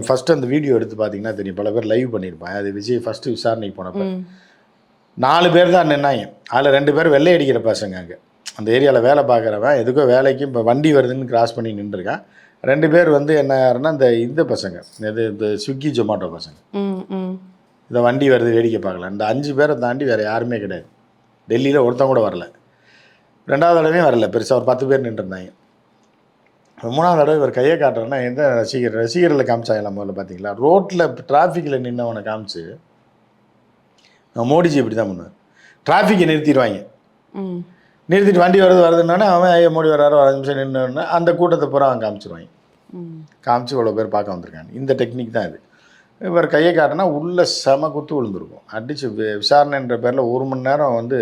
First அந்த video எடுத்து பார்த்தீங்கன்னா தெரியும், பல பேர் லைவ் பண்ணியிருப்பாங்க. அது விஜய் ஃபஸ்ட்டு விசாரணைக்கு போனப்போ 4 பேர் தான் நின்னாங்க. அதில் 2 பேர் வெள்ளை அடிக்கிற பசங்க. அங்கே அந்த ஏரியாவில் வேலை பார்க்குறவன் எதுக்கோ வேலைக்கு இப்போ வண்டி வருதுன்னு கிராஸ் பண்ணி நின்றுருக்கான். 2 பேர் வந்து என்ன யாருன்னா இந்த பசங்க, இந்த ஸ்விக்கி ஜொமாட்டோ பசங்க. இந்த வண்டி வருது வேடிக்கை பார்க்கலாம். இந்த 5 பேரை தாண்டி வேறு யாருமே கிடையாது. டெல்லியில் ஒருத்தன் கூட வரல. 2வது தடவையும் வரல. பெருசாக ஒரு 10 பேர் நின்றுருந்தாங்க. 3வது தடவை இவர் கையை காட்டுறேன்னா எந்த ரசிகர்களை காமிச்சாங்கலாம் முதல்ல பார்த்தீங்களா? ரோட்டில் டிராஃபிக்கில் நின்றவனை காமிச்சு, மோடிஜி இப்படி தான் பண்ணுவார். டிராஃபிக்கை நிறுத்திடுவாங்க. நிறுத்திட்டு வண்டி வருதுன்னொன்னே அவன் ஐயா மோடி வர்றாரு, 5 நிமிஷம் நின்றுன்னா அந்த கூட்டத்தை பூரா அவன் காமிச்சிடுவாங்க. காமிச்சு இவ்வளோ பேர் பார்க்க வந்திருக்காங்க. இந்த டெக்னிக் தான் இது. இவர் கையை காட்டினா உள்ளே செம குத்து விழுந்திருக்கும். அடித்து விசாரணைன்ற பேரில் 1 மணி நேரம் வந்து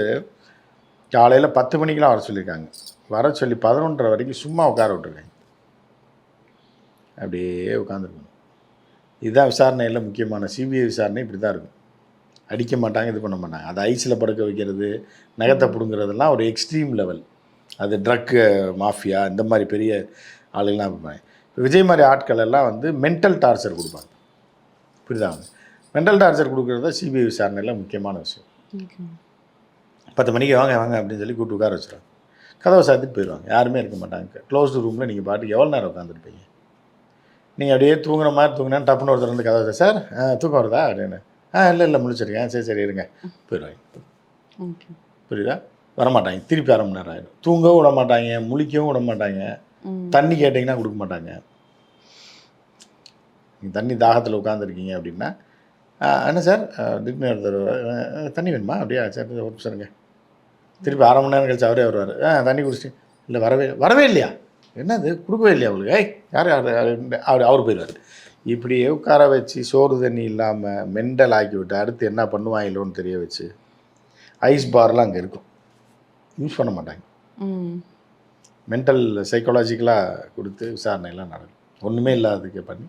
காலையில் 10 மணிக்கெலாம் வர சொல்லியிருக்காங்க. வர சொல்லி 11:30 வரைக்கும் சும்மா உட்கார விட்டுருக்காங்க. அப்படியே உட்காந்துருக்கணும். இதுதான் விசாரணையில் முக்கியமான சிபிஐ விசாரணை. இப்படி தான் இருக்கும். அடிக்க மாட்டாங்க, இது பண்ண மாட்டாங்க. அது ஐஸில் படுக்க வைக்கிறது, நகத்தை பிடுங்கிறதெல்லாம் ஒரு எக்ஸ்ட்ரீம் லெவல். அது ட்ரக்கு மாஃபியா இந்த மாதிரி பெரிய ஆளுங்கள்லாம் இருப்பாங்க. இப்போ விஜய் மாதிரி ஆட்கள் எல்லாம் வந்து மென்டல் டார்ச்சர் கொடுப்பாங்க. இப்படி தான் வந்து மென்டல் டார்ச்சர் கொடுக்குறது தான் சிபிஐ விசாரணையில் முக்கியமான விஷயம். 10 மணிக்கு வாங்க வாங்க அப்படின்னு சொல்லி கூப்பிட்டு உட்கார வச்சுருவாங்க. கதவை சாத்திட்டு போயிடுவாங்க. யாருமே இருக்க மாட்டாங்க. க்ளோஸ்டு ரூமில் நீங்கள் பாட்டுக்கு எவ்வளோ நேரம் உட்காந்துருப்பீங்க? நீங்கள் அப்படியே தூங்குற மாதிரி தூங்கினா டப்புன்னு ஒருத்தர் வந்து கதவை சார் தூக்கம் வருதா அப்படின்னு, இல்லை முழிச்சிருக்கேன், சரி இருங்க போயிடுவாங்க. புரியுதா? வரமாட்டாங்க. திருப்பி 1/2 மணி நேரம் ஆகிடும். தூங்கவும் விட மாட்டாங்க, முழிக்கவும் விட மாட்டாங்க. தண்ணி கேட்டிங்கன்னா கொடுக்க மாட்டாங்க. நீங்கள் தண்ணி தாகத்தில் உட்காந்துருக்கீங்க அப்படின்னா, என்ன சார் திடீர்னு ஒருத்தர் தண்ணி வேணுமா? அப்படியா சார் ஒரு நிமிஷம்ங்க. திருப்பி 1/2 மணி நேரம் கழிச்சு அவரே வருவார். தண்ணி குடிச்சிட்டு இல்லை வரவே இல்லையா? என்னது கொடுக்கவே இல்லையா அவளுக்கு? யார் அவர் போயிடுவார். இப்படியே உட்கார வச்சு சோறு தண்ணி இல்லாமல் மெண்டல் ஆக்கி விட்டு அடுத்து என்ன பண்ணுவாங்களோன்னு தெரிய வச்சு ஐஸ் பார்லாம் அங்கே இருக்கும். யூஸ் பண்ண மாட்டாங்க. மென்டல் சைக்காலஜிக்கலாக கொடுத்து விசாரணையெல்லாம் நடக்கும். ஒன்றுமே இல்லாததுக்கு பண்ணி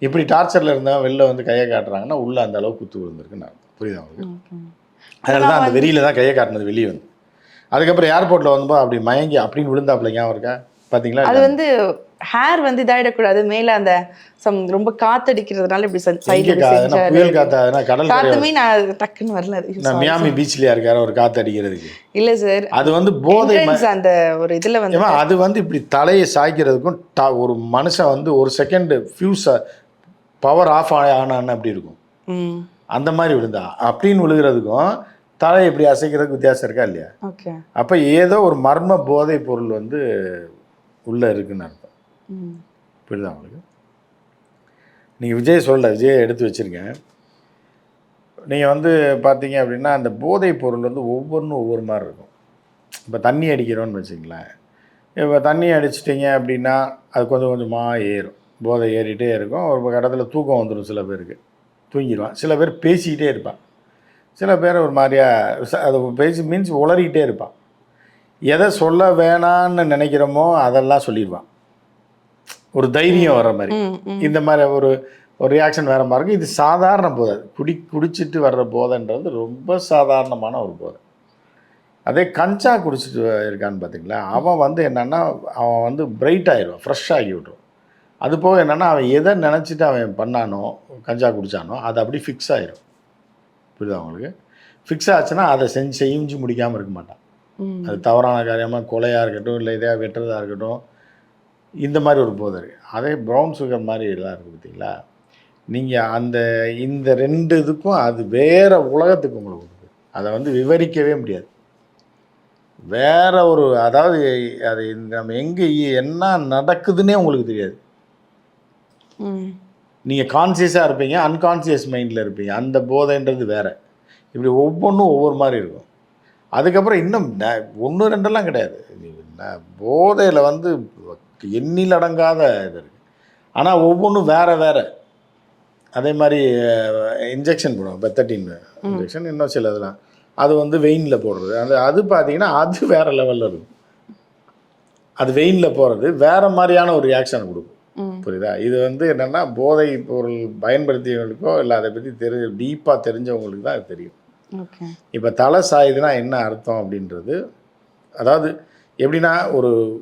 இப்படி டார்ச்சரில் இருந்தால் வெளில வந்து கையை காட்டுறாங்கன்னா உள்ளே அந்த அளவுக்கு குத்து விழுந்திருக்குன்னு அர்த்தம். புரியுதா அவங்களுக்கு? அதனால தான் அந்த வெறியில் தான் கையை காட்டினது வெளியே வந்து. அதுக்கப்புறம் ஏர்போர்ட்டில் வந்தப்போ அப்படி மயங்கி அப்படின்னு விழுந்தாப்புல ஞாபகம் இருக்கா? பார்த்தீங்களா? அது வந்து ஹேர் வந்து இதாயிடக்கூடாது, மேலே அந்த ரொம்ப காத்தடிக்கிறதுனால இப்படி புயல் காத்தாதுன்னா கடல் காத்துமே நான் டக்குன்னு வரல. மியாமி பீச்லயா இருக்காரு ஒரு காத்து அடிக்கிறதுக்கு? இல்லை சார், அது வந்து போதை. அந்த ஒரு இதில் வந்து அது வந்து இப்படி தலையை சாய்க்கிறதுக்கும் ஒரு மனுஷன் வந்து ஒரு செகண்ட் ஃபியூஸ் பவர் ஆஃப் ஆனான்னு அப்படி இருக்கும். அந்த மாதிரி விழுந்தா அப்படின்னு விழுகிறதுக்கும் தலை இப்படி அசைக்கிறதுக்கு வித்தியாசம் இருக்கா இல்லையா? அப்போ ஏதோ ஒரு மர்ம போதை பொருள் வந்து உள்ளே இருக்குன்னு அர்த்தம். புரியுதா உங்களுக்கு? நீங்கள் விஜய் விஜயை எடுத்து வச்சுருக்கேன். நீங்கள் வந்து பார்த்தீங்க அப்படின்னா அந்த போதை பொருள் வந்து ஒவ்வொன்றும் ஒவ்வொரு மாதிரி இருக்கும். இப்போ தண்ணி அடிக்கிறோன்னு வச்சுங்களேன். இப்போ தண்ணி அடிச்சிட்டிங்க அப்படின்னா அது கொஞ்சம் கொஞ்சமாக ஏறும். போதை ஏறிட்டே இருக்கும். ஒரு இடத்துல தூக்கம் வந்துடும். சில பேருக்கு தூங்கிடுவான். சில பேர் பேசிக்கிட்டே இருப்பான். சில பேர் ஒரு மாதிரியா அது பேசி மீன்ஸ் உளறிக்கிட்டே இருப்பான். எதை சொல்ல வேணான்னு நினைக்கிறோமோ அதெல்லாம் சொல்லிடுவான். ஒரு தைரியம் வர்ற மாதிரி. இந்த மாதிரி ஒரு ரியாக்ஷன் வேறு மாதிரி இருக்கும். இது சாதாரண போதை. குடிச்சிட்டு வர்ற போதைன்றது ரொம்ப சாதாரணமான ஒரு போதை. அதே கஞ்சா குடிச்சிட்டு இருக்கான்னு பார்த்தீங்களா, அவன் வந்து என்னென்னா அவன் வந்து பிரைட் ஆகிடுவான், ஃப்ரெஷ் ஆகி விட்ருவான். அது போக என்னென்னா அவன் எதை நினச்சிட்டு அவன் பண்ணானோ, கஞ்சா குடித்தானோ அது அப்படி ஃபிக்ஸ் ஆகிடும். புரியுதா அவங்களுக்கு? ஃபிக்ஸ் ஆச்சுன்னா அதை செஞ்சு முடிக்காமல் இருக்க மாட்டான். அது தவறான காரியமாக கொலையாக இருக்கட்டும், இல்லை இதாக வெட்டுறதா இருக்கட்டும், இந்த மாதிரி ஒரு போதை இருக்குது. அதே ப்ரௌன் சுகர் மாதிரி எல்லாம் இருக்குது பார்த்தீங்களா, நீங்கள் இந்த 2 இதுக்கும் அது வேறு உலகத்துக்கு உங்களுக்கு இருக்குது. அதை வந்து விவரிக்கவே முடியாது. வேற ஒரு அதாவது அது நம்ம எங்கே என்ன நடக்குதுன்னே உங்களுக்கு தெரியாது. நீங்கள் கான்சியஸாக இருப்பீங்க, அன்கான்சியஸ் மைண்டில் இருப்பீங்க. அந்த போதைன்றது வேறு. இப்படி ஒவ்வொன்றும் ஒவ்வொரு மாதிரி இருக்கும். அதுக்கப்புறம் இன்னும் 1 2 கிடையாது. போதையில் வந்து எண்ணில் அடங்காத இது இருக்குது. ஆனால் ஒவ்வொன்றும் வேறு. அதே மாதிரி இன்ஜெக்ஷன் போடுவாங்க, பெத்தட்டின் இன்ஜெக்ஷன், இன்னும் சில இதெல்லாம் அது வந்து வெயினில் போடுறது. அது பார்த்தீங்கன்னா அது வேறு லெவலில் இருக்கும். அது வெயினில் போகிறது வேறு மாதிரியான ஒரு ரியாக்ஷன் கொடுக்கும். புரியுதா? இது வந்து என்னென்னா போதை பொருள் பயன்படுத்தியவங்களுக்கோ இல்லை அதை பற்றி டீப்பாக தெரிஞ்சவங்களுக்கு தான் அது தெரியும். இப்போ தலை சாயுதுன்னா என்ன அர்த்தம் அப்படின்றது, அதாவது எப்படின்னா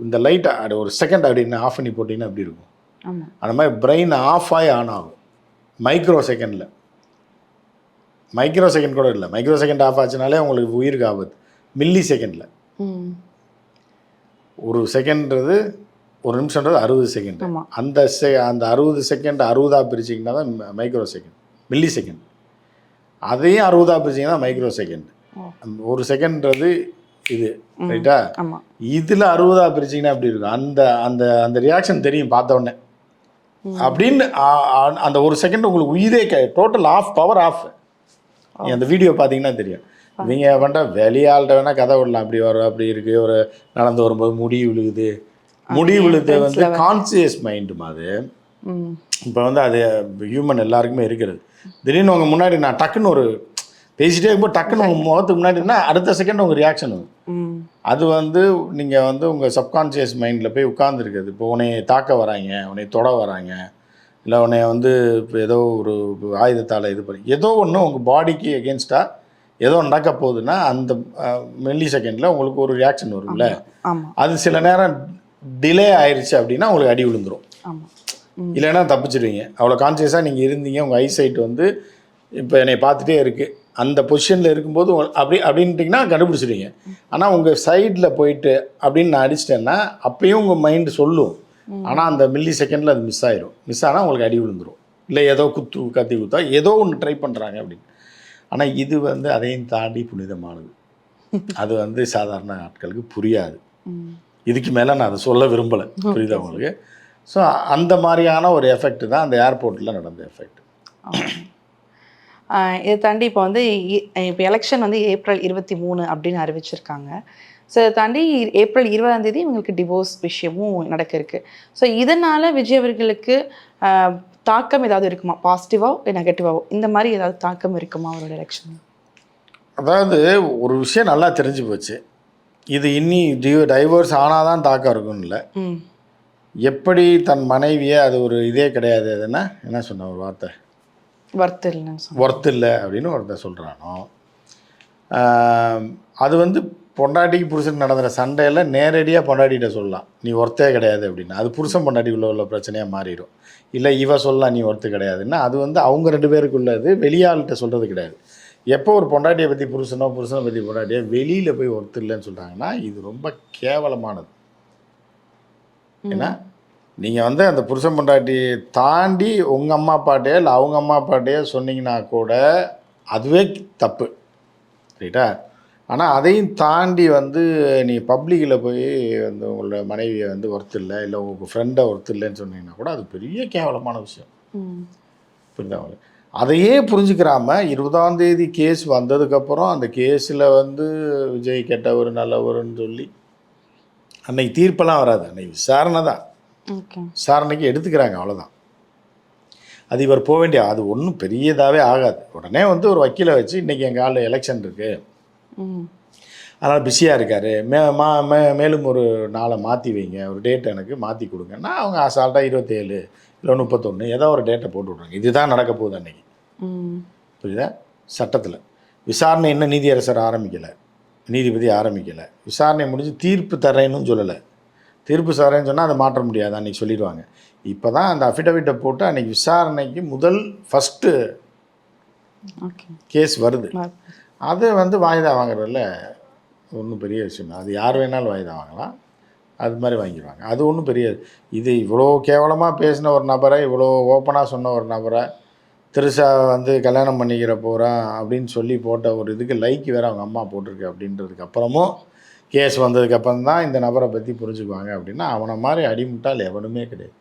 இந்த லைட்டை ஒரு செகண்ட் அப்படின்னு ஆஃப் பண்ணி போட்டிங்கன்னா அப்படி இருக்கும். அந்த மாதிரி பிரெயின் ஆஃப் ஆகி ஆன் ஆகும். மைக்ரோ செகண்டில், மைக்ரோ செகண்ட் கூட இல்லை, மைக்ரோ செகண்ட் ஆஃப் ஆச்சுனாலே உங்களுக்கு உயிருக்கு ஆபத்து. மில்லி செகண்டில், ஒரு செகண்ட்றது, ஒரு நிமிஷன்றது 60 செகண்ட். அந்த அந்த 60 செகண்ட் 60ஆக பிரிச்சிங்கன்னா தான் மைக்ரோ செகண்ட். மில்லி செகண்ட் அதையும் 60ஆக பிரிச்சிங்கன்னா மைக்ரோ செகண்ட். ஒரு செகண்ட்றது இது, ரைட்டா? இதில் 60ஆக பிரிச்சிங்கன்னா அப்படி இருக்கும். அந்த அந்த அந்த ரியாக்ஷன் தெரியும் பார்த்த உடனே அப்படின்னு. அந்த ஒரு செகண்ட் உங்களுக்கு உயிரே டோட்டல் ஆஃப், பவர் ஆஃப். அந்த வீடியோ பார்த்தீங்கன்னா தெரியும். இவங்க பண்ணுற வெளியாள்கிட்ட வேணால் கதை விடலாம், அப்படி வரும், அப்படி இருக்குது, ஒரு நடந்து வரும்போது முடி விழுகுது. முடி விழுது வந்து கான்சியஸ் மைண்டு மாதிரி. இப்போ வந்து அது ஹியூமன் எல்லாருக்குமே இருக்கிறது. திடீர்னு உங்கள் முன்னாடி நான் டக்குன்னு ஒரு பேசிகிட்டே இருக்கும்போது டக்குன்னு உங்கள் முகத்துக்கு முன்னாடினா அடுத்த செகண்ட் உங்கள் ரியாக்ஷன் வரும். அது வந்து நீங்கள் வந்து உங்கள் சப்கான்ஷியஸ் மைண்டில் போய் உட்காந்துருக்குது. இப்போ உன்னை தாக்க வராங்க, உன்னை தொட வராங்க, இல்லை உன்னை வந்து இப்போ ஏதோ ஒரு ஆயுதத்தால் இது பண்ணி ஏதோ ஒன்று உங்கள் பாடிக்கு எகென்ஸ்டாக ஏதோ நடக்க போகுதுன்னா அந்த மில்லி செகண்டில் உங்களுக்கு ஒரு ரியாக்ஷன் வரும்ல. அது சில நேரம் டிலே ஆயிடுச்சு அப்படின்னா உங்களுக்கு அடி விழுந்துடும், இல்லைன்னா தப்பிச்சிடுவீங்க. அவ்வளோ கான்சியஸாக நீங்கள் இருந்தீங்க, உங்கள் ஐசைட் வந்து இப்போ என்னை பார்த்துட்டே இருக்குது, அந்த பொசிஷனில் இருக்கும்போது அப்படின்ட்டிங்கன்னா கண்டுபிடிச்சிடுவீங்க. ஆனால் உங்கள் சைடில் போயிட்டு அப்படின்னு நான் அடிச்சிட்டேன்னா அப்பயும் உங்கள் மைண்டு சொல்லும். ஆனால் அந்த மில்லி செகண்டில் அது மிஸ் ஆயிரும். மிஸ் ஆனால் உங்களுக்கு அடி விழுந்துடும், இல்லை ஏதோ கத்தி குத்தா ஏதோ ஒன்று ட்ரை பண்ணுறாங்க அப்படின்னு. ஆனால் இது வந்து அதையும் தாண்டி புனிதமானது. அது வந்து சாதாரண ஆட்களுக்கு புரியாது. இதுக்கு மேலே நான் அதை சொல்ல விரும்பலை, புரியுது அவங்களுக்கு? ஸோ அந்த மாதிரியான ஒரு எஃபெக்ட் தான் அந்த ஏர்போர்ட்டில் நடந்த எஃபெக்ட். இதை தாண்டி இப்போ வந்து இப்போ எலெக்ஷன் வந்து ஏப்ரல் 23 அப்படின்னு அறிவிச்சிருக்காங்க. ஸோ இதை தாண்டி ஏப்ரல் 20ஆம் தேதி இவங்களுக்கு டிவோர்ஸ் விஷயமும் நடக்க இருக்குது. ஸோ இதனால் விஜய் அவர்களுக்கு தாக்கம் ஏதாவது இருக்குமா? பாசிட்டிவாவோ நெகட்டிவாவோ இந்த மாதிரி ஏதாவது தாக்கம் இருக்குமா அவரோட எலெக்ஷன்? அதாவது ஒரு விஷயம் நல்லா தெரிஞ்சு போச்சு, இது இன்னி டைவர்ஸ் ஆனால் தான் தாக்கம் இருக்குன்னு இல்லை. எப்படி தன் மனைவியை அது ஒரு இதே கிடையாது, அதுன்னா என்ன சொன்ன ஒரு வார்த்தை, ஒர்த் இல்லை அப்படின்னு ஒருத்தர் சொல்கிறானோ, அது வந்து பொண்டாட்டிக்கு புருஷனுக்கு நடந்துற சண்டையில் நேரடியாக பொண்டாட்டிகிட்ட சொல்லலாம் நீ ஒர்த்தே கிடையாது அப்படின்னு. அது புருஷன் பொண்டாட்டிக்குள்ளே உள்ள பிரச்சனையாக மாறிடும். இல்லை இவ சொல்லலாம் நீ ஒர்த்து கிடையாதுன்னா அது வந்து அவங்க 2 பேருக்குள்ளது, வெளியாள்கிட்ட சொல்கிறது கிடையாது. எப்போ ஒரு பொண்டாட்டியை பற்றி புருஷனை பற்றி பொண்டாட்டியை வெளியில் போய் ஒர்த்து இல்லைன்னு சொல்கிறாங்கன்னா இது ரொம்ப கேவலமானது. ஏன்னா நீங்கள் வந்து அந்த புருஷன் பொண்டாட்டியை தாண்டி உங்கள் அம்மா அப்பாட்டையோ இல்லை அவங்க அம்மா அப்பாட்டையோ சொன்னீங்கன்னா கூட அதுவே தப்பு, ரைட்டா? ஆனால் அதையும் தாண்டி வந்து நீ பப்ளிக்கில் போய் வந்து உங்களோட மனைவியை வந்து ஒர்த்து இல்லை, இல்லை உங்கள் ஃப்ரெண்டை ஒர்த்து இல்லைன்னு சொன்னீங்கன்னா கூட அது பெரிய கேவலமான விஷயம், புரியுதா? அதையே புரிஞ்சுக்கிறாமல் 20ஆம் தேதி கேஸ் வந்ததுக்கப்புறம் அந்த கேஸில் வந்து விஜய் கெட்டவர் நல்லவர்னு சொல்லி அன்னைக்கு தீர்ப்பெல்லாம் வராது, அன்னைக்கு விசாரணை தான். விசாரணைக்கு எடுத்துக்கிறாங்க, அவ்வளோதான். அது இவர் போக வேண்டிய, அது ஒன்றும் பெரியதாகவே ஆகாது. உடனே வந்து ஒரு வக்கீலை வச்சு இன்றைக்கி எங்கள் ஆள் எலெக்ஷன் இருக்குது, அதனால் பிஸியாக இருக்கார், மேலும் ஒரு நாளை மாற்றி வைங்க, ஒரு டேட்டை எனக்கு மாற்றி கொடுங்கன்னா அவங்க அசால்ட்டாக 27 இல்லை 31 ஏதோ ஒரு டேட்டை போட்டு விட்றாங்க. இதுதான் நடக்க போகுது அன்றைக்கி, புரியுதா? சட்டத்தில் விசாரணை இன்னும் நீதியரசர் ஆரம்பிக்கலை, நீதிபதி ஆரம்பிக்கலை, விசாரணை முடிஞ்சு தீர்ப்பு தரேன்னு சொல்லலை. தீர்ப்பு தரேன்னு சொன்னால் அதை மாற்ற முடியாது, அன்றைக்கி சொல்லிடுவாங்க. இப்போ தான் அந்த அஃபிடவிட்டை போட்டு அன்றைக்கி விசாரணைக்கு ஃபஸ்ட்டு கேஸ் வருது. அது வந்து வாய்தா வாங்குறதில்ல ஒன்றும் பெரிய விஷயம், அது யார் வேணாலும் வாய்தா வாங்கலாம், அது மாதிரி வாங்கிடுவாங்க. அது ஒன்றும் பெரிய, இது இவ்வளோ கேவலமாக பேசின ஒரு நபரை, இவ்வளோ ஓப்பனாக சொன்ன ஒரு நபரை திருசா வந்து கல்யாணம் பண்ணிக்கிற போகிறான் அப்படின்னு சொல்லி போட்ட ஒரு இதுக்கு லைக் வேறு அவங்க அம்மா போட்டிருக்கு அப்படின்றதுக்கு அப்புறமும் கேஸ் வந்ததுக்கப்புறம் தான் இந்த நபரை பற்றி புரிஞ்சுக்குவாங்க. அப்படின்னா அவனை மாதிரி அடிமுட்டால் எவனுமே கிடையாது.